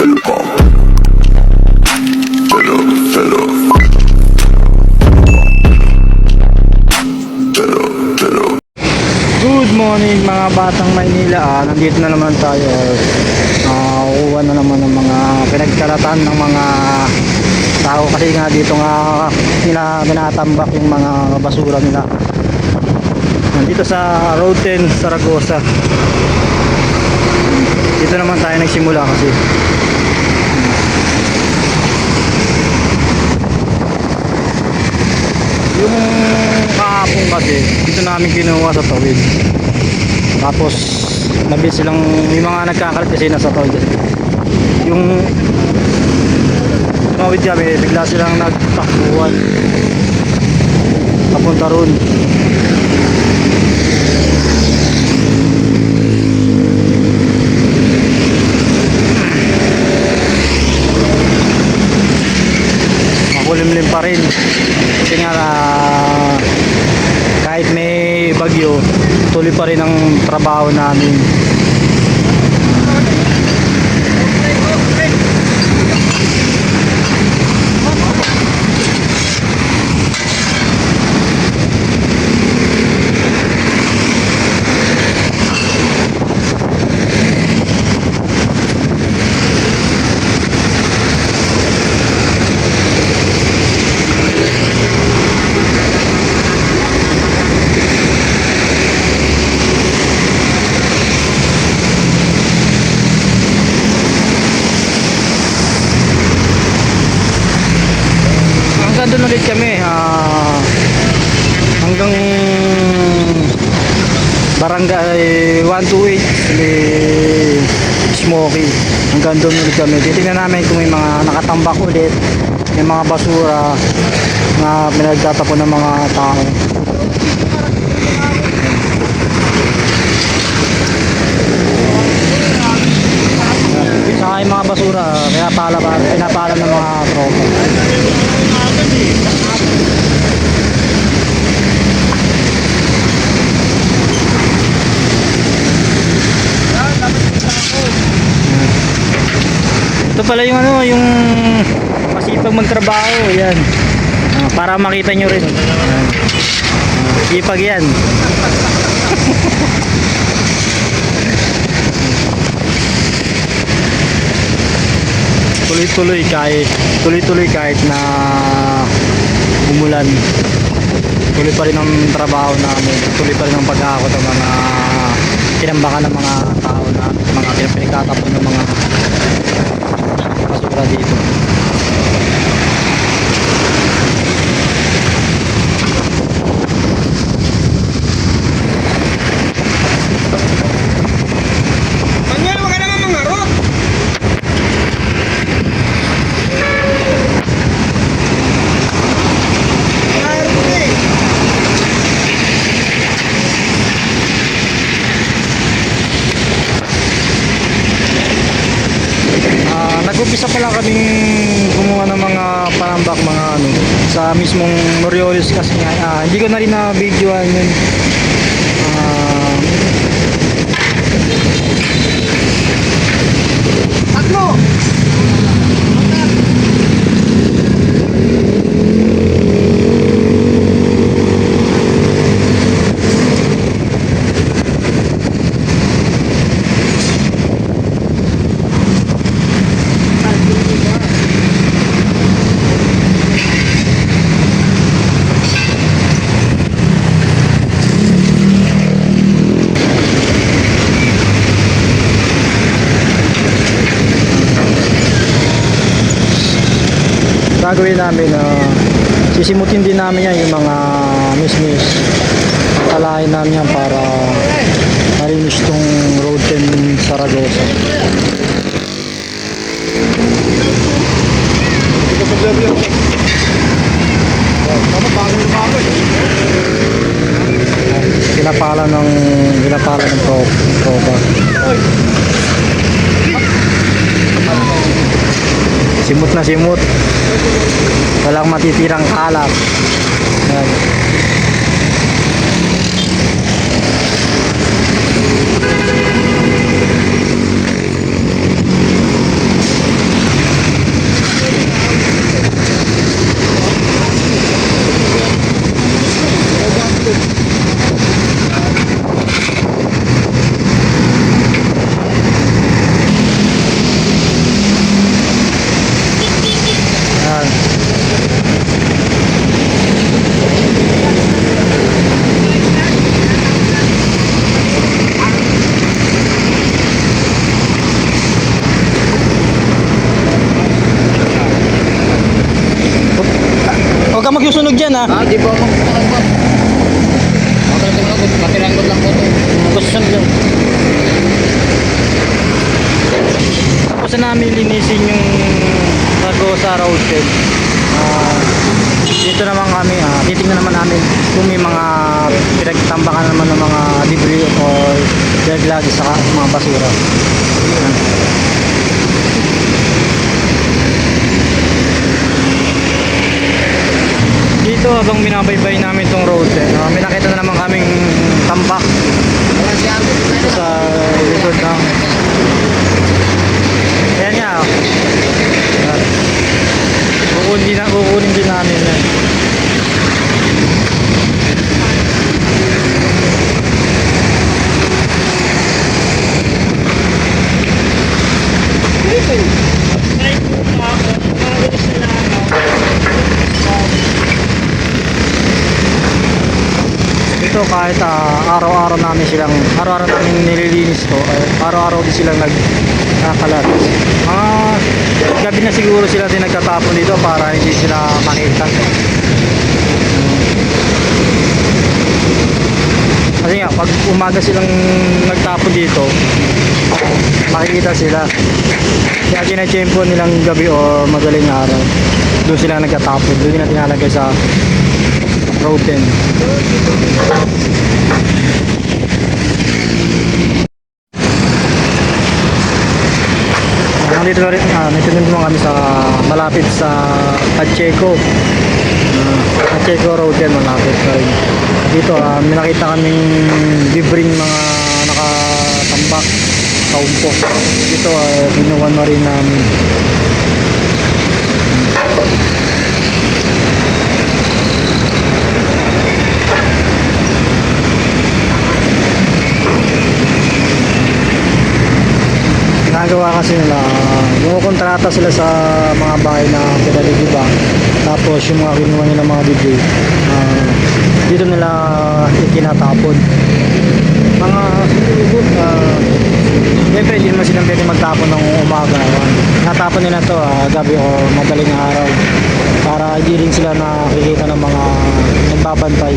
Good morning mga batang Maynila. Nandito na naman tayo. Uuwan na naman ng mga pinagkalatan ng mga tao kasi nga dito nga binatambak yung mga basura nila. Nandito sa Road 10 Saragosa. Dito naman tayo nagsimula kasi yung kahapon kasi dito namin kinuha sa tawid, tapos nabit silang yung mga nagkakalat kasi nasa tawid. Yung tumawid kami, bigla silang nagtakbuhan papunta ron. Makulimlim pa rin kasi nga kahit may bagyo, tuloy pa rin ang trabaho namin. Doon ulit kami hanggang barangay 128 Smoky. Hanggang doon ulit kami. Titingnan namin kung may mga nakatambak ulit, may mga basura na pinagtatapon ng mga tao. Saka yung mga basura pinapala ng mga tropa. Ito pala yung yung masipag magtrabaho, yan. Para makita nyo rin. Sipag yan. Tuloy-tuloy kahit na umulan. Tuloy pa rin ang trabaho namin. Tuloy pa rin ang pag-aakot ng mga tinambakan ng mga tao na mga pinagtatapon ng mga basura dito. Nag-umpisa pala kaming gumawa ng mga panambak, mga sa mismong Moriolis kasi nga hindi ko na rin na videoan yun. Tatlo! Gagawin namin sisimutin din namin yan yung mga mismis, kalahin namin yan para malinis tong Road 10 Saragosa. Ginapala ng tropa. Simut na simut, walang matitirang kalat. Ayan. magsusunog dyan ha. Di ba magpapalagpap? Patiranggot lang po ito. Magsusunog dyan. Tapos na namin linisin yung Ragosa Road bed. Dito naman kami, titingnan naman namin kung may mga pinagtambakan naman ng mga debris o lagi sa mga basura. Ayan. Dito habang binabaybay namin itong road may nakita na naman kaming tambak sa likod ng ayan nga kukunin din namin yan. Ito kahit araw-araw namin nililinis to, araw-araw din silang nagkakalat. Gabi na siguro sila din nagtatapon dito para hindi sila makita. Kasi nga pag umaga silang nagtapon dito, makikita sila. Kaya kinachempo nilang gabi o madaling araw, doon sila nagtatapon, doon nila tinalagay sa road 10. Nandito na rin, naman kami sa malapit sa Pacheco. Pacheco Road yan, malapit na rin. Dito, may nakita kaming libreng mga nakatambak sa umpok. Dito, binuwan na rin namin. Ginagawa kasi nila, kontrata sila sa mga bahay na pinaliliba. Tapos yung mga kinuha nila mga debris, dito nila itinatapon. Mga siguro, siyempre hindi naman silang pwede magtapon ng umaga. Natapon nila to gabi o madaling araw para hindi rin sila nakikita ng mga nagbabantay.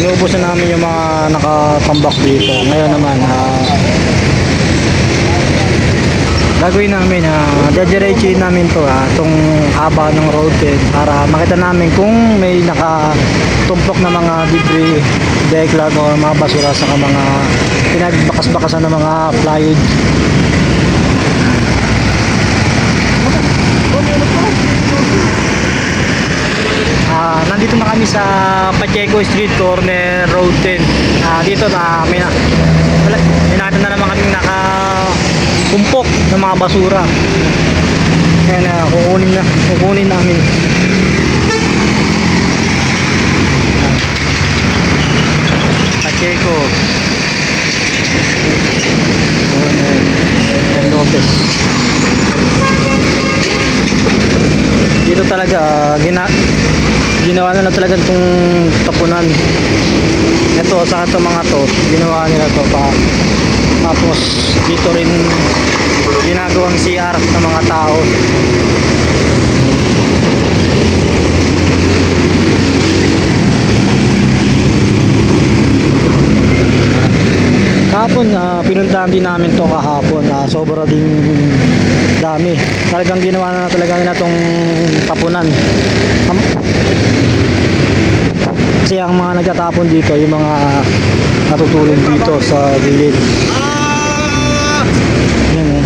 Inuubusan namin yung mga nakatambak dito. Ngayon naman, gagawin namin, didiretsuhin namin to, itong haba ng road para makita namin kung may nakatumpok na mga debris, deklag o mga basura sa mga pinagbakas-bakasan ng mga plywood. Nandito na kami sa Pacheco Street Corner Road 10. Dito na may nakita na naman kaming nakakumpok ng mga basura. Kaya kukunin namin. Pacheco and Lopez. Dito talaga ginawa na talaga itong tapunan. Ito sa ito mga to, ginawa nila to pa. Tapos dito rin ginagawang CR ng mga tao. Kahapon, pinuntahan din namin to kahapon. Sobra din dami. Talagang ginawa na talaga nila itong tapunan. Kasi ang mga nagtatapon dito, yung mga natutulog dito sa gilid. Yan eh.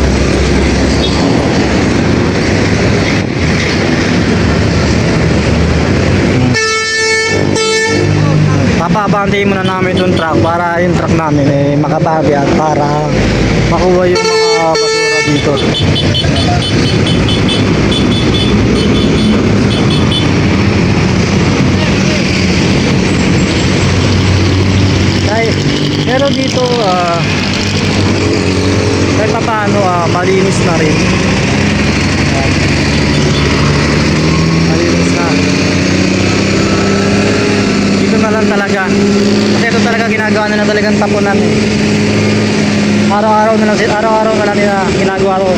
Papabantayin muna namin itong truck para yung truck namin makababi at para makuha yung mga basura dito. Pero dito kahit pa paano malinis na rin. Malinis na. Dito na lang talaga. Kasi ito talaga ginagawa na talagang tapunan. Araw-araw na lang nila ginagawa to.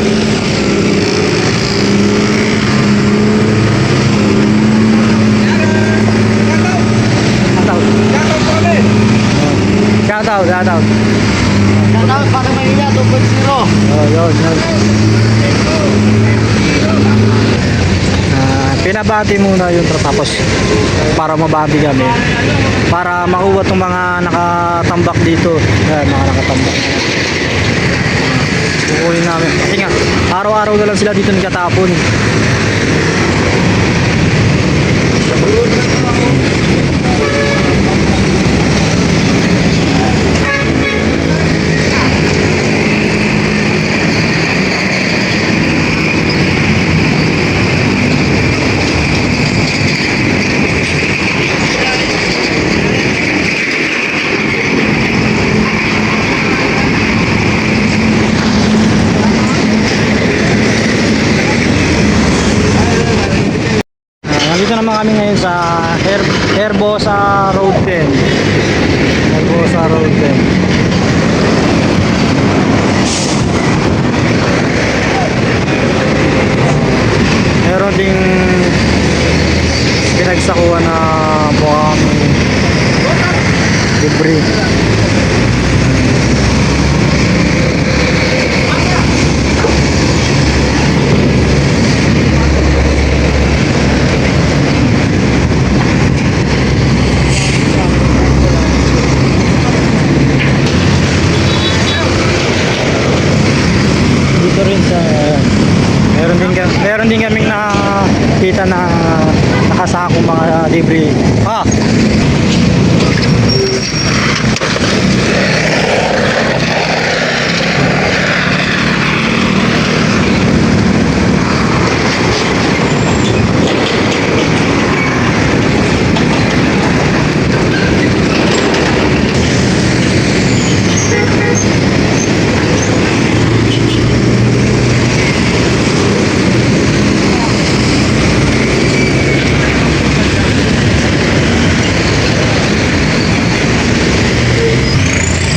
Shoutout. Shoutout para Manila 2.0. Oh, yun. Pinabati muna yun tapos para mabati kami. Para makuha itong mga nakatambak dito. Ayan, mga nakatambak. Kukunin namin. Kasi nga, araw-araw na lang sila dito nagkatapon. Nandito naman kami ngayon sa Herbosa Road 10. Herbosa Road 10. Meron ding pinagsakuhan na buhang debris. Dito rin sa meron din kaming nakita na nakasakong mga debris.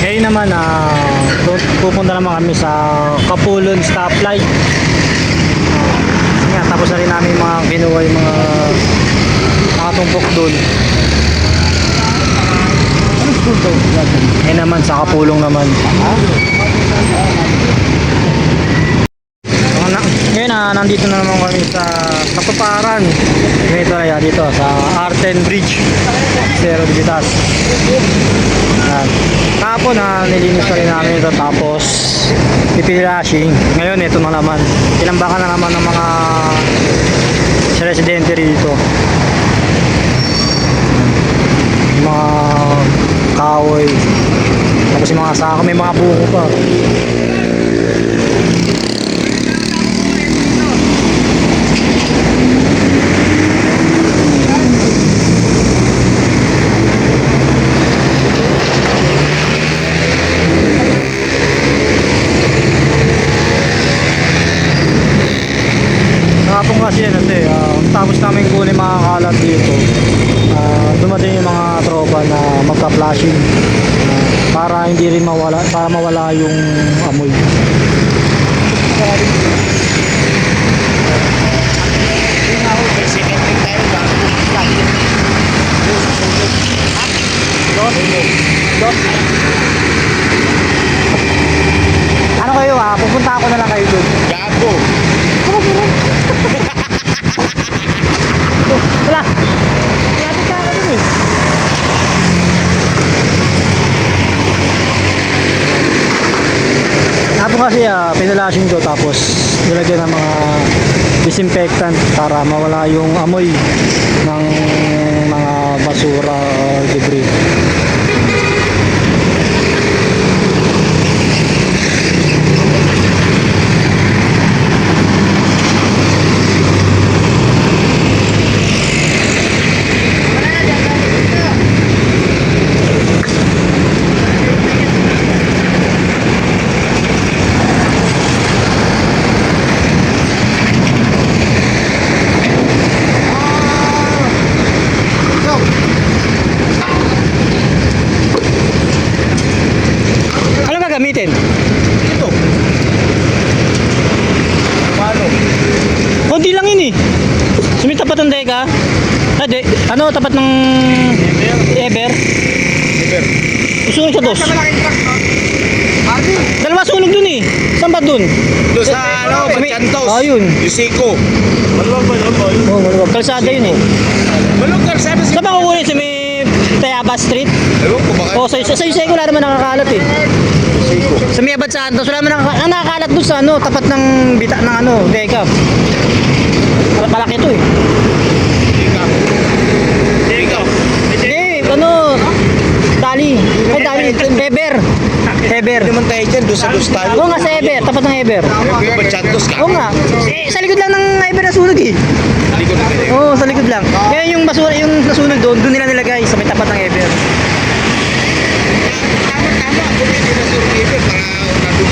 Ngayon naman pupunta naman kami sa Kapulon stoplight. Nga, tapos na rin namin yung mga kinuha yung mga nakatumpok doon. Ngayon naman sa Kapulong naman. Ngayon nandito na naman kami sa Katuparan. Dito na dito sa Arten Bridge. Zero Digitas. Kahapon nilinis na rin namin ito tapos ipilashing. Ngayon ito na naman. Tinambakan na naman ng mga residente rito. Mga kahoy. Tapos yung mga sako may mga buko pa. Kapong kasi yan tapos namin kunin mga kalat dito, dumating yung mga tropa na magka-flashing para hindi rin mawala, para mawala yung amoy. Ano kayo pupunta ako na lang kayo doon. Gago. Wala. Kaya ka rin eh. Tapos kasi pinalashing ko tapos nilagyan ng mga disinfectant para mawala yung amoy ng mga basura or debris. Ano, tapat ng Ever? Sunog sa dos. Dalawa sunog dun eh. Saan ba dun? Doon sa ano, Machantos. Ayun. Yusiko. Oh, maluwag. Kalsada yun eh. Malungkar sabi si... Saan ba kukunin sa may Tayabas Street? Ewan ko baka... O, sa Yuseko wala naman nakakalat eh. Sa may Abad Santos, wala naman nakakalat doon sa ano, tapat ng bita ng ano, Vega. Malaki to eh. Ikaw. Hindi, ano, Dali. Ay, Dali. Ever. Ever. Hindi naman tayo dyan, doon sa Dos tayo. Oo nga, sa Ever. Tapat ng Ever. Machantos ka. Oo nga. Eh, sa likod lang ng Ever nasunog eh. Likod na tayo. Oo, sa likod lang. Kaya yung basura, yung nasunog doon, doon nila nilagay sa may tapat ng Ever. Tama. Kung hindi na survival, para nandun